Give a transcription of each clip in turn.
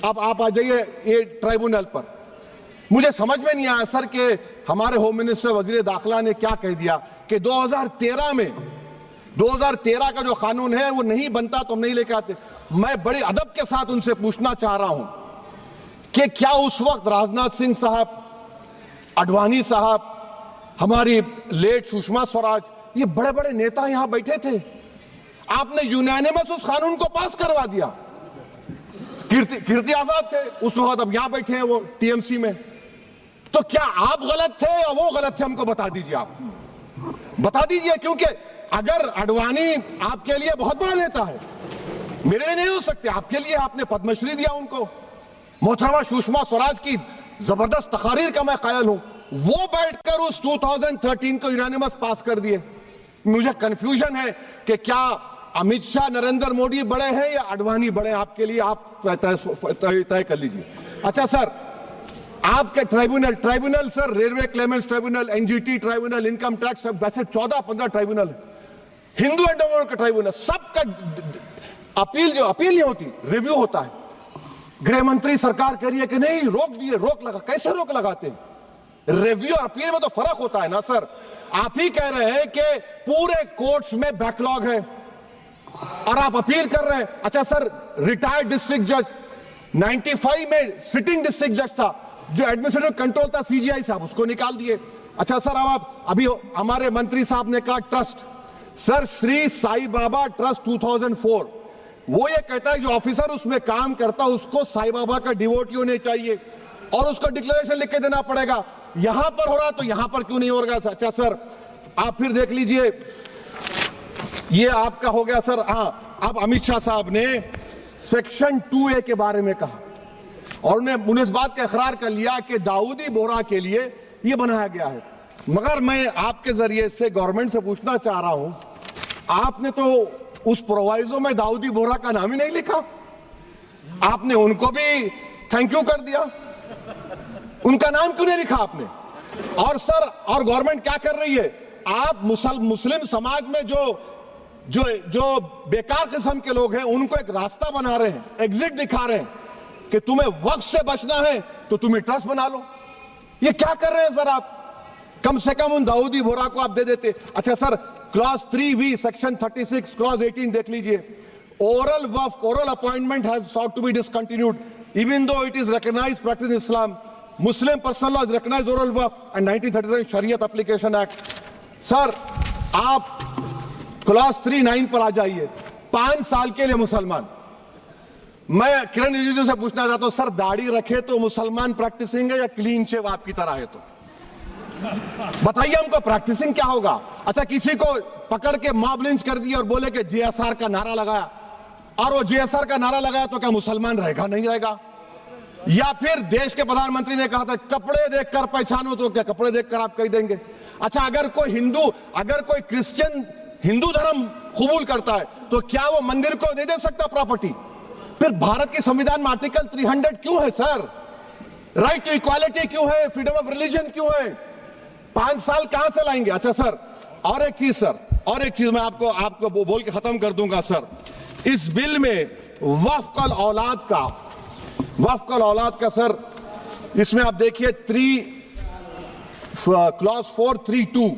अब आप आ जाइए ये ट्राइब्यूनल पर। मुझे समझ में नहीं आया सर कि हमारे होम मिनिस्टर वजीर दाखिला ने क्या कह दिया कि 2013 का जो कानून है वो नहीं बनता तो हम नहीं लेके आते। मैं बड़े अदब के साथ उनसे पूछना चाह रहा हूं कि क्या उस वक्त राजनाथ सिंह साहब, आडवाणी साहब, हमारी लेट सुषमा स्वराज, ये बड़े बड़े नेता यहां बैठे थे? आपने यूनानिमस उस कानून को पास करवा दिया। कीर्ति आजाद थे उस वक्त, अब यहां बैठे हैं वो टीएमसी में। तो क्या आप गलत थे या वो गलत थे? हमको बता दीजिए, आप बता दीजिए। क्योंकि अगर आडवाणी आपके लिए बहुत बड़ा नेता है, मेरे लिए नहीं हो सकते, आपके लिए आपने पद्मश्री दिया उनको। मोहतरमा सुषमा स्वराज की जबरदस्त तकारीर का मैं कायल हूं, वो बैठकर उस 2013 को यूनानिमस पास कर दिए। मुझे कंफ्यूजन है कि क्या अमित शाह, नरेंद्र मोदी बड़े हैं या आडवाणी बड़े हैं? आपके लिए आप तय कर लीजिए। अच्छा सर, आपके tribunal sir, railway Clements tribunal, NGT tribunal, income tax, वैसे 14-15 ट्राइब्यूनल है, हिंदू एंडोवर का ट्राइब्यूनल, सबका अपील नहीं होती, रिव्यू होता है। गृह मंत्री सरकार कह रही है कि नहीं, रोक दिए, रोक लगा। कैसे रोक लगाते हैं? रिव्यू और अपील में तो फर्क होता है ना सर। आप ही कह रहे हैं कि पूरे कोर्ट्स में बैकलॉग है और आप अपील कर रहे हैं। अच्छा सर, रिटायर्ड डिस्ट्रिक्ट जज 95 में सिटिंग डिस्ट्रिक्ट जज था, जो एडमिनिस्ट्रेटिव कंट्रोल था सीजीआई साहब, उसको निकाल दिए। अच्छा सर, अब आप अभी हमारे मंत्री साहब ने कहा trust, sir Shri Sai Baba trust 2004, वो ये कहता है जो ऑफिसर उसमें काम करता है उसको साई बाबा का डिवोटी होने चाहिए और उसको डिक्लेरेशन लिख के देना पड़ेगा। यहां पर हो रहा तो यहां पर क्यों नहीं हो रहा? अच्छा सर, आप फिर देख लीजिए, ये आपका हो गया सर। हाँ, अब अमित शाह साहब ने सेक्शन 2A के बारे में कहा और उन्होंने इस बात का इकरार कर लिया कि दाऊदी बोहरा के लिए यह बनाया गया है। मगर मैं आपके जरिए से गवर्नमेंट से पूछना चाह रहा हूं, आपने तो उस प्रोवाइजो में दाऊदी बोहरा का नाम ही नहीं लिखा, आपने उनको भी थैंक यू कर दिया, उनका नाम क्यों नहीं लिखा आपने? और सर, और गवर्नमेंट क्या कर रही है? आप मुस्लिम समाज में जो बेकार किस्म के लोग हैं उनको एक रास्ता बना रहे हैं, एग्जिट दिखा रहे हैं कि तुम्हें वक्त से बचना है तो तुम्हें ट्रस्ट बना लो। ये क्या कर रहे हैं सर आप? कम से कम उन दाऊदी बोहरा को आप दे देते। अच्छा sir, clause 3V section 36 clause 18 देख लीजिए, oral Waqf, oral appointment has sought to be discontinued even though it is recognized practice in Islam. Muslim personal law has recognized oral waqf and 1937 Shariat Application Act. Sir, आप clause 3(9) पर आ जाइए, 5 साल के लिए मुसलमान। मैं किरण रिजिजू से पूछना चाहता हूं, सर दाढ़ी रखे तो मुसलमान प्रैक्टिसिंग है या क्लीन शेव आपकी तरह है? तो बताइए हमको, प्रैक्टिसिंग क्या होगा? अच्छा, किसी को पकड़ के मॉब लिंच कर दिया और बोले कि JSR का नारा लगाया, और वो JSR का नारा लगाया तो क्या मुसलमान रहेगा? नहीं रहेगा। या फिर देश के प्रधानमंत्री ने कहा था कपड़े देखकर पहचानो, तो क्या कपड़े देखकर आप कह देंगे? अच्छा, अगर कोई क्रिश्चियन हिंदू धर्म कबूल करता है तो क्या वो मंदिर को दे सकता प्रॉपर्टी? फिर भारत के संविधान में आर्टिकल 300 क्यों है सर? राइट टू इक्वालिटी क्यों है? फ्रीडम ऑफ रिलीजन क्यों है? 5 साल कहां से लाएंगे? अच्छा सर, और एक चीज मैं आपको बोल के खत्म कर दूंगा सर। इस बिल में वक्फ औलाद का सर, इसमें आप देखिए clause 4(3)(2),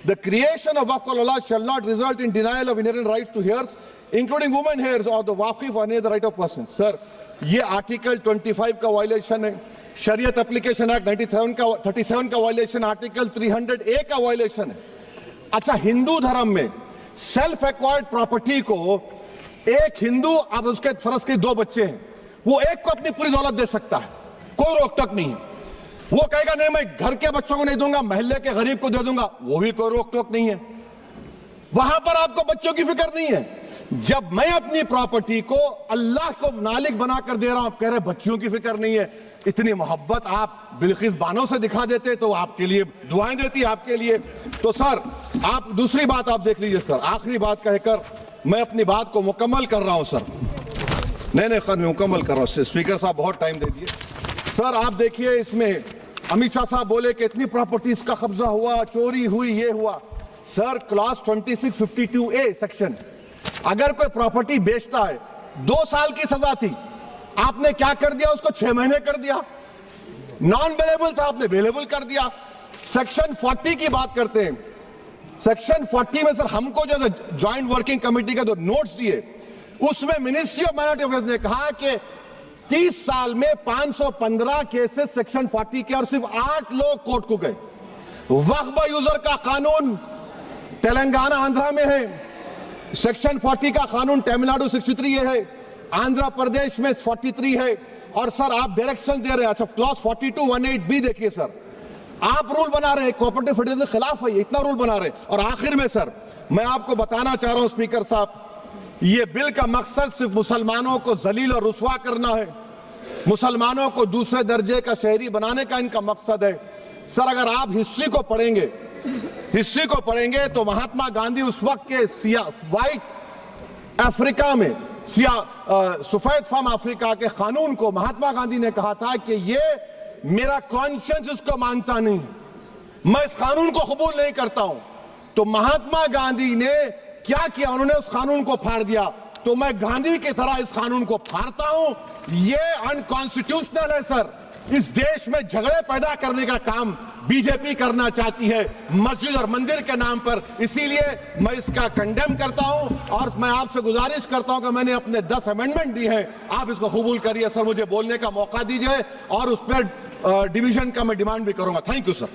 the creation of waqf al-awlad shall not result in denial of inherent rights to heirs, including women heirs or the waqif or any other right of person. Sir, ये article 25 का violation है, शरीयत application act 37 का violation, article 300A का violation है। अच्छा, हिंदू धर्म में सेल्फ एक्वायर्ड प्रॉपर्टी को एक हिंदू, अब उसके फर्ज के 2 बच्चे हैं, वो एक को अपनी पूरी दौलत दे सकता है, कोई रोक टोक नहीं है। वो कहेगा नहीं मैं घर के बच्चों को नहीं दूंगा, मोहल्ले के गरीब को दे दूंगा, वो भी कोई रोक टोक नहीं है। वहां पर आपको बच्चों की फिक्र नहीं है। जब मैं अपनी प्रॉपर्टी को अल्लाह को मालिक बनाकर दे रहा हूं, आप कह रहे बच्चियों की फिक्र नहीं है। इतनी मोहब्बत आप बिल्किस बानो से दिखा देते तो आपके लिए दुआएं देती आपके लिए। तो सर, आप दूसरी बात आप देख लीजिए सर, आखिरी बात कहकर मैं अपनी बात को मुकम्मल कर रहा हूं सर। नहीं खैर, मैं मुकम्मल कर रहा हूं। स्पीकर साहब बहुत टाइम दे दिए। सर आप देखिए, इसमें अमित शाह साहब बोले कि इतनी प्रॉपर्टीज का कब्जा हुआ, चोरी हुई, ये हुआ। सर, क्लॉज 2652A सेक्शन, अगर कोई प्रॉपर्टी बेचता है 2 साल की सजा थी, आपने क्या कर दिया, उसको 6 महीने कर दिया। नॉन अवेलेबल था, आपने अवेलेबल कर दिया। सेक्शन 40 की बात करते हैं। सेक्शन 40 में सर हमको जो ज्वाइंट वर्किंग कमेटी का जो नोट्स दिए, उसमें मिनिस्ट्री ऑफ माइनॉरिटी अफेयर्स ने कहा कि 30 साल में 515 केसेस सेक्शन 40 के और सिर्फ 8 लोग कोर्ट को गए। वक्फ यूजर का कानून तेलंगाना आंध्रा में है, सेक्शन 40 का कानून तमिलनाडु 63 है, आंध्र प्रदेश में 43 है। और सर आप डायरेक्शन दे रहे हैं, अच्छा क्लॉज 4218B देखिए सर, आप रूल बना रहे हैं, कोऑपरेटिव फेडरलिज्म के खिलाफ है, इतना रूल बना रहे हैं। और आखिर में सर मैं आपको बताना चाह रहा हूं स्पीकर साहब, ये बिल का मकसद सिर्फ मुसलमानों को जलील और रुस्वा करना है, मुसलमानों को दूसरे दर्जे का शहरी बनाने का इनका मकसद है। सर अगर आप हिस्ट्री को पढ़ेंगे तो महात्मा गांधी उस वक्त के व्हाइट अफ्रीका में सफेद फार्म अफ्रीका के कानून को महात्मा गांधी ने कहा था कि ये मेरा कॉन्शियंस इसको मानता नहीं, मैं इस कानून को कबूल नहीं करता हूं। तो महात्मा गांधी ने क्या किया, उन्होंने उस कानून को फाड़ दिया। तो मैं गांधी की तरह इस कानून को फाड़ता हूं। ये अनकॉन्स्टिट्यूशनल है सर। इस देश में झगड़े पैदा करने का काम बीजेपी करना चाहती है मस्जिद और मंदिर के नाम पर, इसीलिए मैं इसका कंडेम करता हूं। और मैं आपसे गुजारिश करता हूं कि मैंने अपने 10 अमेंडमेंट दी है, आप इसको कबूल करिए सर, मुझे बोलने का मौका दीजिए और उस पर डिवीजन का मैं डिमांड भी करूंगा। Thank you sir.